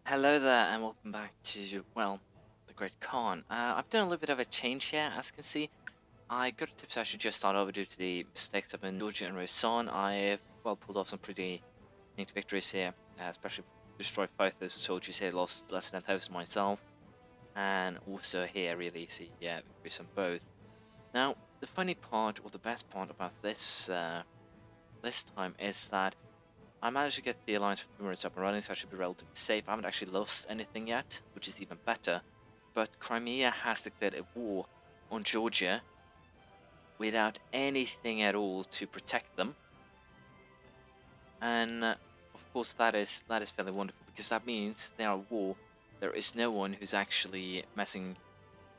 Hello there, and welcome back to, well, the Great Khan. I've done a little bit of a change here, as you can see. I got a tip to actually just start over due to the mistakes I've been Georgia and Raison. I've, well, pulled off some pretty neat victories here, especially destroyed 5,000 soldiers here, lost less than 10,000 myself, and also here, really easy, victories on both. Now, the funny part, or the best part about this, this time is that I managed to get the alliance with Timurids up and running, so I should be relatively safe. I haven't actually lost anything yet, which is even better. But Crimea has declared a war on Georgia without anything at all to protect them. And of course that is fairly wonderful, because that means they are at war. There is no one who's actually messing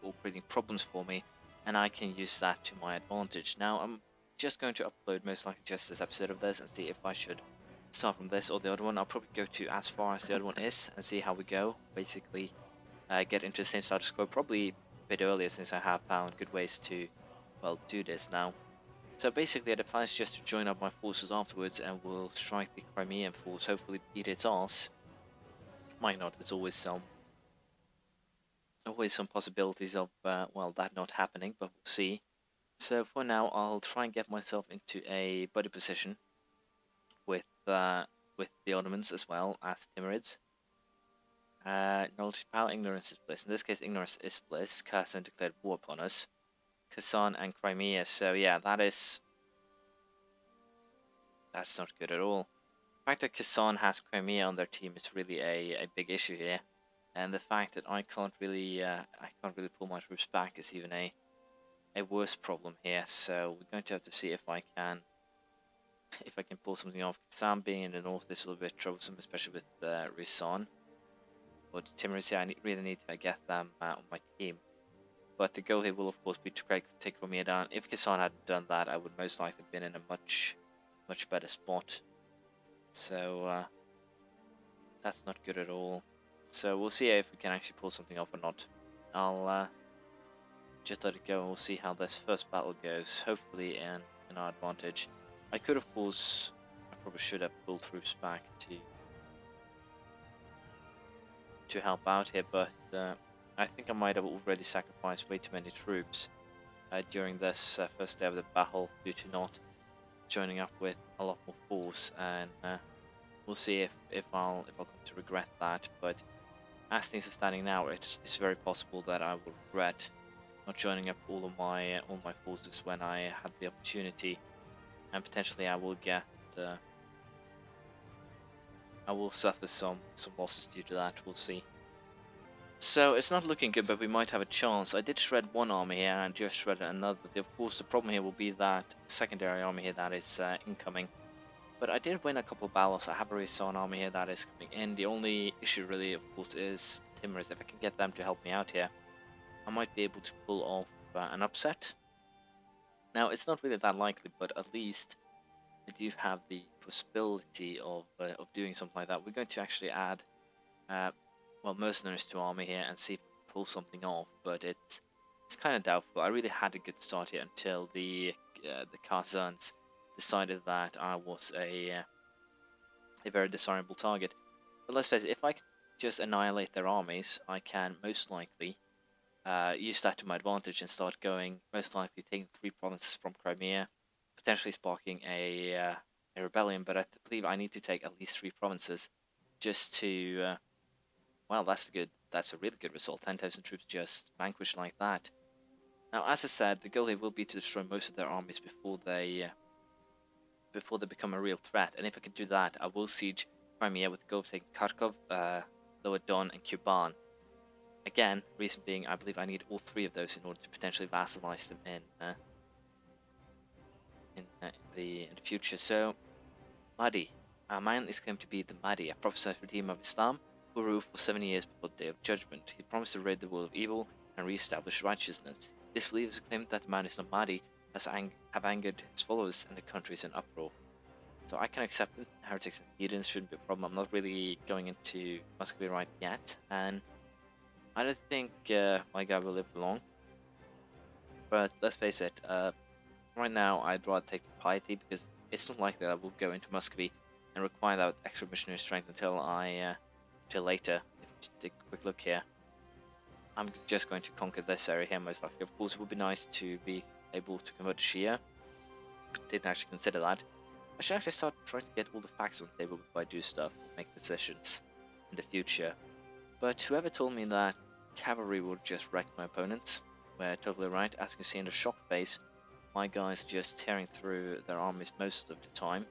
or creating problems for me, and I can use that to my advantage. Now I'm just going to upload most likely just this episode of this and see if I should start from this or the other one. I'll probably go to as far as the other one is and see how we go. Basically, get into the same status quo, probably a bit earlier, since I have found good ways to, well, do this now. So basically, the plan is just to join up my forces afterwards, and we'll strike the Crimean force. Hopefully, beat its ass. Might not. There's always some possibilities of well, that not happening, but we'll see. So for now, I'll try and get myself into a buddy position with the Ottomans as well as Timurids. Knowledge power, ignorance is bliss. In this case, ignorance is bliss. Kazan declared war upon us. Kazan and Crimea. So yeah, that's not good at all. The fact that Kazan has Crimea on their team is really a big issue here, and the fact that I can't really pull my troops back is even a worse problem here. So we're going to have to see if I can pull something off. Kazan being in the north is a little bit troublesome, especially with Raison. But Timurids, I really need to get them on my team. But the goal here will, of course, be to take Crimea down. If Kazan hadn't done that, I would most likely have been in a much better spot. So that's not good at all. So we'll see if we can actually pull something off or not. I'll just let it go, and we'll see how this first battle goes. Hopefully in our advantage. I could, of course, I probably should have pulled troops back to help out here, but I think I might have already sacrificed way too many troops during this first day of the battle due to not joining up with a lot more force, and we'll see if I'll come to regret that. But as things are standing now, it's very possible that I will regret not joining up all my forces when I had the opportunity. And potentially I will get, I will suffer some losses due to that. We'll see. So it's not looking good, but we might have a chance. I did shred one army here and just shredded another. Of course, the problem here will be that secondary army here that is incoming. But I did win a couple of battles. I have a Raison army here that is coming in. The only issue really, of course, is Timurids. If I can get them to help me out here, I might be able to pull off an upset. Now, it's not really that likely, but at least I do have the possibility of doing something like that. We're going to actually add, well, mercenaries to army here and see if we can pull something off, but it's kind of doubtful. I really had a good start here until the Kazans decided that I was a very desirable target. But let's face it, if I can just annihilate their armies, I can most likely use that to my advantage and start going, most likely taking 3 provinces from Crimea, potentially sparking a rebellion, but I believe I need to take at least 3 provinces just to, well, that's a really good result. 10,000 troops just vanquished like that. Now, as I said, the goal here will be to destroy most of their armies before they become a real threat, and if I can do that, I will siege Crimea with the goal of taking Kharkov, Lower Don, and Kuban. Again, reason being, I believe I need all 3 of those in order to potentially vassalize them in the future. So, Mahdi. My aunt is claimed to be the Mahdi, a prophesied redeemer of Islam, who will rule for 70 years before the Day of Judgment. He promised to rid the world of evil and re-establish righteousness. Disbelievers claim that the man is not Mahdi, as have angered his followers, and the country is in uproar. So I can accept it. Heretics and heathens shouldn't be a problem. I'm not really going into Muscovy right yet, and I don't think my guy will live long. But let's face it, right now I'd rather take the piety, because it's not likely that I will go into Muscovy and require that extra missionary strength until later, Just take a quick look here. I'm just going to conquer this area here most likely. Of course, it would be nice to be able to convert to Shia. Didn't actually consider that. I should actually start trying to get all the facts on the table before I do stuff, make decisions in the future. But whoever told me that cavalry would just wreck my opponents, were totally right. As you can see in the shock phase, my guys are just tearing through their armies most of the time.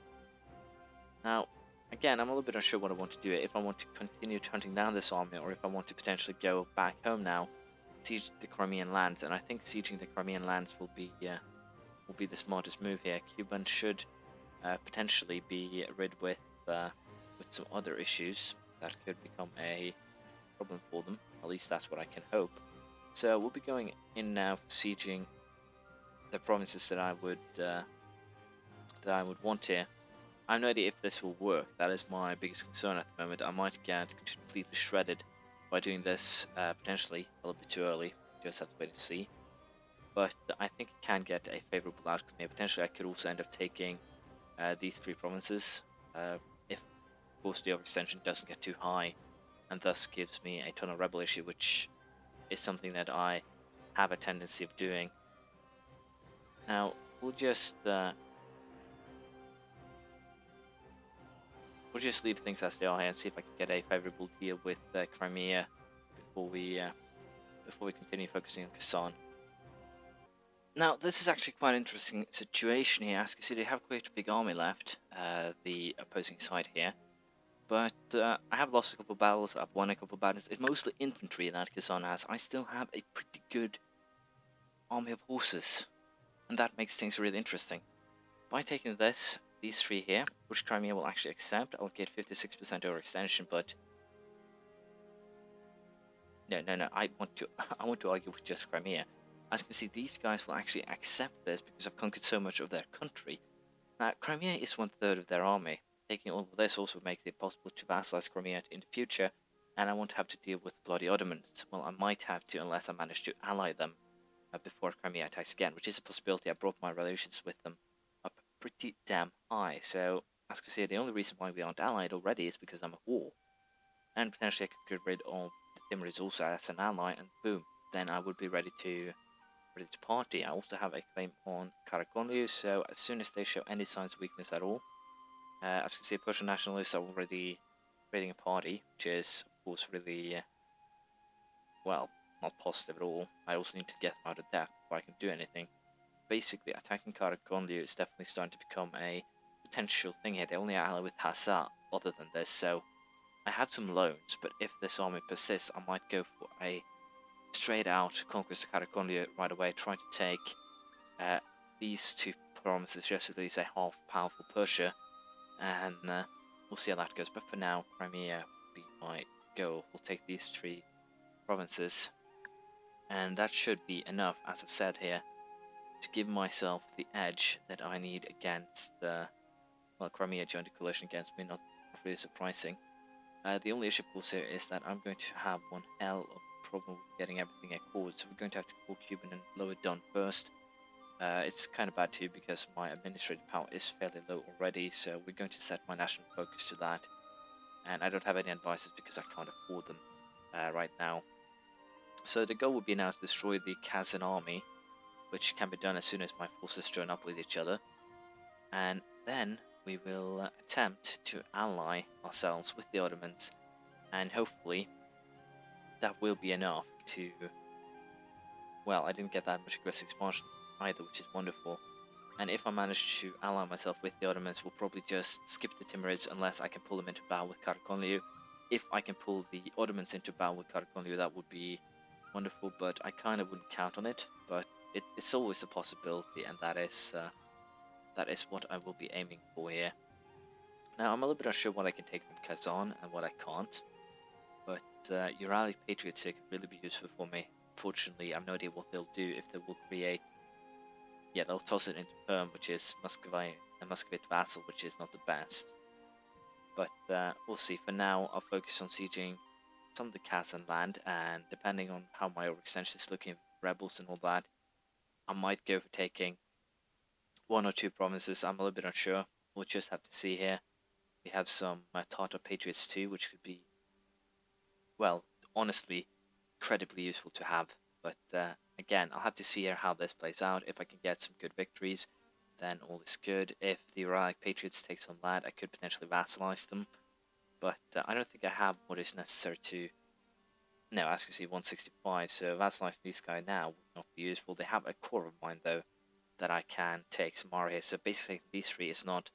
Now, again, I'm a little bit unsure what I want to do. If I want to continue hunting down this army, or if I want to potentially go back home now, siege the Crimean lands. And I think sieging the Crimean lands will be the smartest move here. Cubans should potentially be rid with some other issues that could become a problem for them. At least that's what I can hope. So we'll be going in now, sieging the provinces that I would want here. I have no idea if this will work. That is my biggest concern at the moment. I might get completely shredded by doing this potentially a little bit too early. Just have to wait and see. But I think it can get a favourable outcome here. Potentially I could also end up taking these 3 provinces if, of course, the overextension doesn't get too high, and thus gives me a ton of rebel issue, which is something that I have a tendency of doing. Now, we'll just leave things as they are here and see if I can get a favourable deal with Crimea before we continue focusing on Kazan. Now, this is actually quite an interesting situation here. As you can see, they have quite a big army left, the opposing side here. But I have lost a couple of battles, I've won a couple of battles. It's mostly infantry that Kazan has. I still have a pretty good army of horses, and that makes things really interesting. By taking these 3 here, which Crimea will actually accept, I'll get 56% overextension, but no, I want to argue with just Crimea. As you can see, these guys will actually accept this because I've conquered so much of their country. Now, Crimea is 1/3 of their army. Taking all of this also makes it possible to vassalize Crimea in the future, and I won't have to deal with the bloody Ottomans. Well, I might have to unless I manage to ally them before Crimea attacks again, which is a possibility. I brought my relations with them up pretty damn high, so as you can see, the only reason why we aren't allied already is because I'm at war. And potentially I could get rid of the Timurids also as an ally, and boom, then I would be ready to party. I also have a claim on Karakonlu, so as soon as they show any signs of weakness at all, as you can see, Persian nationalists are already creating a party, which is, of course, really, well, not positive at all. I also need to get them out of debt before I can do anything. Basically, attacking Karakonlu is definitely starting to become a potential thing here. They only ally with Hassa other than this, so I have some loans, but if this army persists, I might go for a straight out conquest of Karakonlu right away, trying to take these 2 provinces, just release a half powerful Persia, and we'll see how that goes. But for now, Crimea will be my goal. We'll take these 3 provinces, and that should be enough, as I said here, to give myself the edge that I need against, well, Crimea joined a coalition against me, not really surprising. The only issue, of course, here is that I'm going to have one hell of a problem with getting everything accord, so we're going to have to call Cuban and Lower Don first. It's kind of bad too because my administrative power is fairly low already, so we're going to set my national focus to that. And I don't have any advisors because I can't afford them right now. So the goal would be now to destroy the Kazan army, which can be done as soon as my forces join up with each other. And then we will attempt to ally ourselves with the Ottomans, and hopefully that will be enough to... Well, I didn't get that much aggressive expansion either, which is wonderful. And if I manage to ally myself with the Ottomans, we'll probably just skip the Timurids unless I can pull them into battle with Karakonlu. If I can pull the Ottomans into battle with Karakonlu, that would be wonderful, but I kind of wouldn't count on it. But it's always a possibility, and that is what I will be aiming for here. Now, I'm a little bit unsure what I can take from Kazan and what I can't, but Urali Patriots here could really be useful for me. Fortunately, I have no idea what they'll do. If they will create... Yeah, they'll toss it into Perm, which is Muscovy, and Muscovite vassal, which is not the best. But we'll see. For now, I'll focus on sieging some of the Kazan land, and depending on how my overextension is looking, rebels and all that, I might go for taking 1 or 2 provinces. I'm a little bit unsure. We'll just have to see here. We have some Tatar Patriots too, which could be well, honestly, incredibly useful to have. But again, I'll have to see here how this plays out. If I can get some good victories, then all is good. If the Uralic Patriots take some land, I could potentially vassalize them. But I don't think I have what is necessary to... No, as you can see, 165, so vassalizing these guys now would not be useful. They have a core of mine, though, that I can take tomorrow here. So basically, these three is not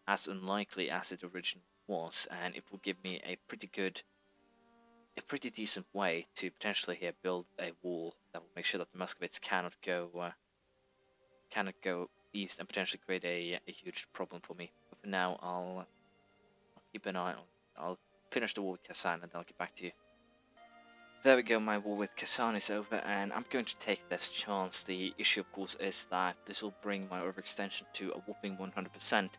as unlikely as it originally was, and it will give me a pretty decent way to potentially here build a wall that will make sure that the Muscovites cannot go east and potentially create a huge problem for me. But for now, I'll keep an eye on. I'll finish the war with Kazan and then I'll get back to you. There we go, my war with Kazan is over, and I'm going to take this chance. The issue, of course, is that this will bring my overextension to a whopping 100%,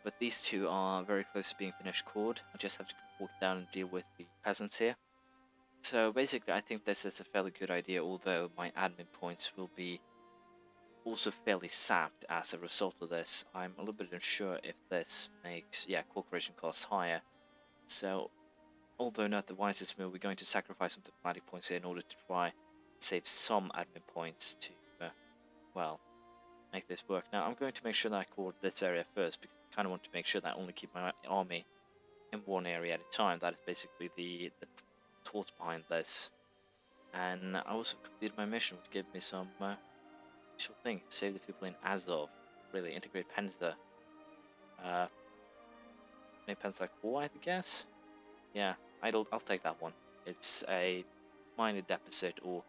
but these two are very close to being finished chord. I just have to walk down and deal with the peasants here. So basically, I think this is a fairly good idea, although my admin points will be also fairly sapped as a result of this. I'm a little bit unsure if this makes, cooperation costs higher. So, although not the wisest move, we're going to sacrifice some diplomatic points here in order to try and save some admin points to, make this work. Now, I'm going to make sure that I cover this area first, because I kind of want to make sure that I only keep my army in one area at a time. That is basically the thought behind this. And I also completed my mission, which gave me some useful thing. Save the people in Azov. Really, integrate Penza. Make Penza core, I guess? Yeah, I'll take that one. It's a minor deficit or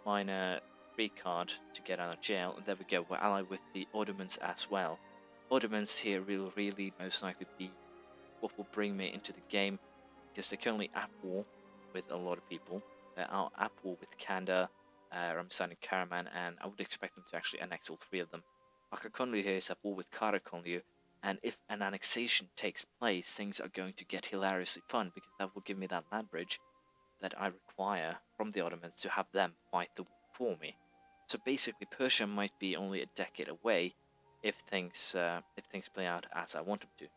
minor free card to get out of jail, and there we go. We're allied with the Ottomans as well. Ottomans here will really most likely be what will bring me into the game, because they're currently at war with a lot of people. They are at war with Kanda, Ramazan and Karaman, and I would expect them to actually annex all three of them. Akakonlu here is at war with Karakonlu, and if an annexation takes place, things are going to get hilariously fun, because that will give me that land bridge that I require from the Ottomans to have them fight the war for me. So basically, Persia might be only a decade away if things play out as I want them to.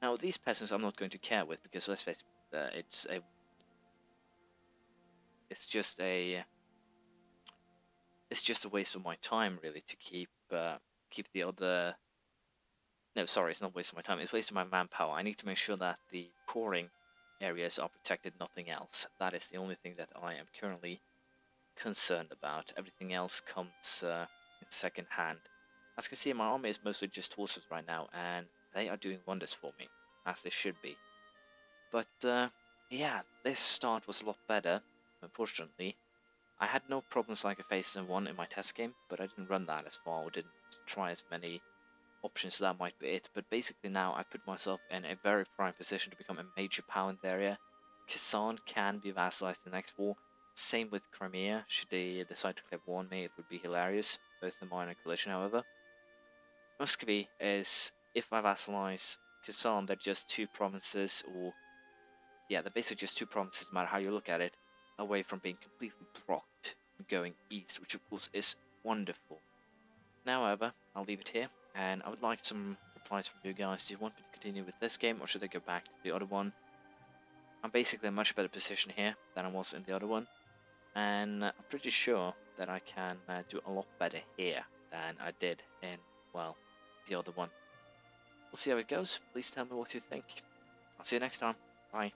Now, these peasants I'm not going to care with, because let's face it, it's just a waste of my time, really, to keep the other. No, sorry, it's not a waste of my time. It's a waste of my manpower. I need to make sure that the coring areas are protected, nothing else. That is the only thing that I am currently concerned about. Everything else comes in second hand. As you can see, my army is mostly just horses right now, and they are doing wonders for me, as they should be. But, yeah, this start was a lot better, unfortunately. I had no problems like I faced in one in my test game, but I didn't run that as far, or didn't try as many options, so that might be it. But basically now I put myself in a very prime position to become a major power in the area. Kazan can be vassalized in the next war. Same with Crimea. Should they decide to declare war on me, it would be hilarious. Both in minor collision, however. Muscovy is, if I vassalize Kazan, they're just two provinces, or yeah, they're basically just two provinces, no matter how you look at it, away from being completely blocked and going east, which of course is wonderful. Now, however, I'll leave it here, and I would like some replies from you guys. Do you want me to continue with this game, or should I go back to the other one? I'm basically in a much better position here than I was in the other one, and I'm pretty sure that I can do a lot better here than I did in, well, the other one. We'll see how it goes. Please tell me what you think. I'll see you next time. Bye.